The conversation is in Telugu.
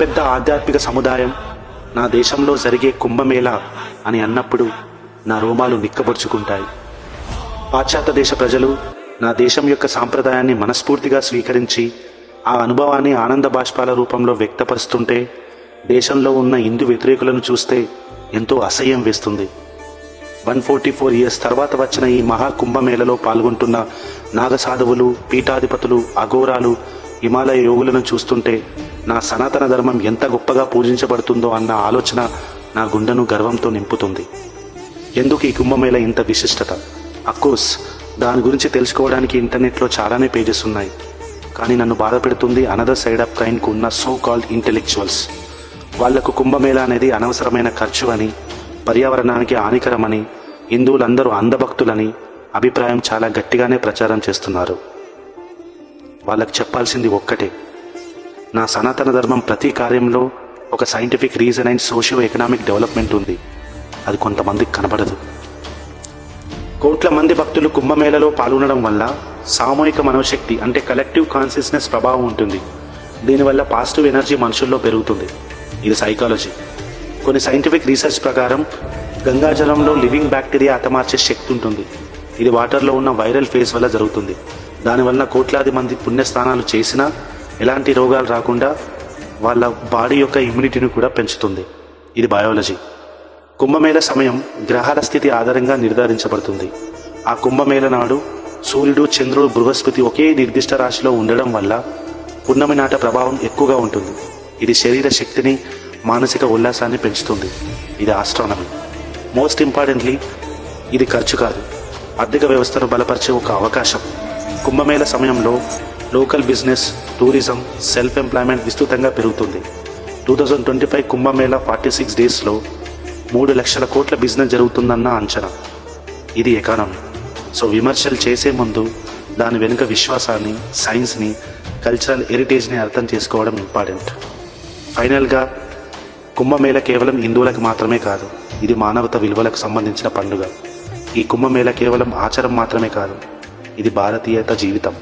పెద్ద ఆధ్యాత్మిక సముదాయం నా దేశంలో జరిగే కుంభమేళా అని అన్నప్పుడు నా రోమాలు నిక్కబొడుచుకుంటాయి. పాశ్చాత్య దేశ ప్రజలు నా దేశం యొక్క సాంప్రదాయాన్ని మనస్ఫూర్తిగా స్వీకరించి ఆ అనుభవాన్ని ఆనంద బాష్పాల రూపంలో వ్యక్తపరుస్తుంటే దేశంలో ఉన్న హిందూ వ్యతిరేకులను చూస్తే ఎంతో అసహ్యం వేస్తుంది. 144 ఇయర్స్ తర్వాత వచ్చిన ఈ మహాకుంభమేళలో పాల్గొంటున్న నాగసాధువులు, పీఠాధిపతులు, అఘోరాలు, హిమాలయ యోగులను చూస్తుంటే నా సనాతన ధర్మం ఎంత గొప్పగా పూజించబడుతుందో అన్న ఆలోచన నా గుండెను గర్వంతో నింపుతుంది. ఎందుకు ఈ కుంభమేళ ఇంత విశిష్టత? అఫ్కోర్స్ దాని గురించి తెలుసుకోవడానికి ఇంటర్నెట్లో చాలానే పేజెస్ ఉన్నాయి. కానీ నన్ను బాధపెడుతుంది అనదర్ సైడ్ ఆఫ్ కైన్కు ఉన్న సో కాల్డ్ ఇంటెలెక్చువల్స్. వాళ్లకు కుంభమేళ అనేది అనవసరమైన ఖర్చు అని, పర్యావరణానికి హానికరమని, హిందువులందరూ అంధభక్తులని అభిప్రాయం చాలా గట్టిగానే ప్రచారం చేస్తున్నారు. వాళ్ళకు చెప్పాల్సింది ఒక్కటే, నా సనాతన ధర్మం ప్రతి కార్యంలో ఒక scientific reason and socio economic development ఉంది. అది కొంతమందికి కనబడదు. కోట్ల మంది భక్తులు కుంభమేళలో పాల్గొనడం వల్ల సామూహిక మనోశక్తి అంటే కలెక్టివ్ కాన్షియస్నెస్ ప్రభావం ఉంటుంది. దీనివల్ల పాజిటివ్ ఎనర్జీ మనుషుల్లో పెరుగుతుంది. ఇది సైకాలజీ. కొన్ని సైంటిఫిక్ రీసెర్చ్ ప్రకారం గంగాజలంలో లివింగ్ బ్యాక్టీరియా హతమార్చే శక్తి ఉంటుంది. ఇది వాటర్లో ఉన్న వైరల్ ఫేజ్ వల్ల జరుగుతుంది. దానివల్ల కోట్లాది మంది పుణ్యస్నానాలు చేసినా ఎలాంటి రోగాలు రాకుండా వాళ్ళ బాడీ యొక్క ఇమ్యూనిటీని కూడా పెంచుతుంది. ఇది బయాలజీ. కుంభమేళ సమయం గ్రహాల స్థితి ఆధారంగా నిర్ధారించబడుతుంది. ఆ కుంభమేళ నాడు సూర్యుడు, చంద్రుడు, బృహస్పతి ఒకే నిర్దిష్ట రాశిలో ఉండడం వల్ల పున్నమి నాట ప్రభావం ఎక్కువగా ఉంటుంది. ఇది శరీర శక్తిని, మానసిక ఉల్లాసాన్ని పెంచుతుంది. ఇది ఆస్ట్రానమీ. మోస్ట్ ఇంపార్టెంట్లీ ఇది ఖర్చు కాదు, ఆర్థిక వ్యవస్థను బలపరిచే ఒక అవకాశం. కుంభమేళ సమయంలో local business, tourism, self employment విస్తృతంగా పెరుగుతుంది. 2025 కుంభమేళ 46 డేస్లో 3 లక్షల కోట్ల బిజినెస్ జరుగుతుందన్న అంచనా. ఇది ఎకానమీ. సో విమర్శలు చేసే ముందు దాని వెనుక విశ్వాసాన్ని, సైన్స్ని, కల్చరల్ హెరిటేజ్ని అర్థం చేసుకోవడం ఇంపార్టెంట్. ఫైనల్గా కుంభమేళ కేవలం హిందువులకు మాత్రమే కాదు, ఇది మానవత విలువలకు సంబంధించిన పండుగ. ఈ కుంభమేళ కేవలం ఆచారం మాత్రమే కాదు, ఇది భారతీయత జీవితం.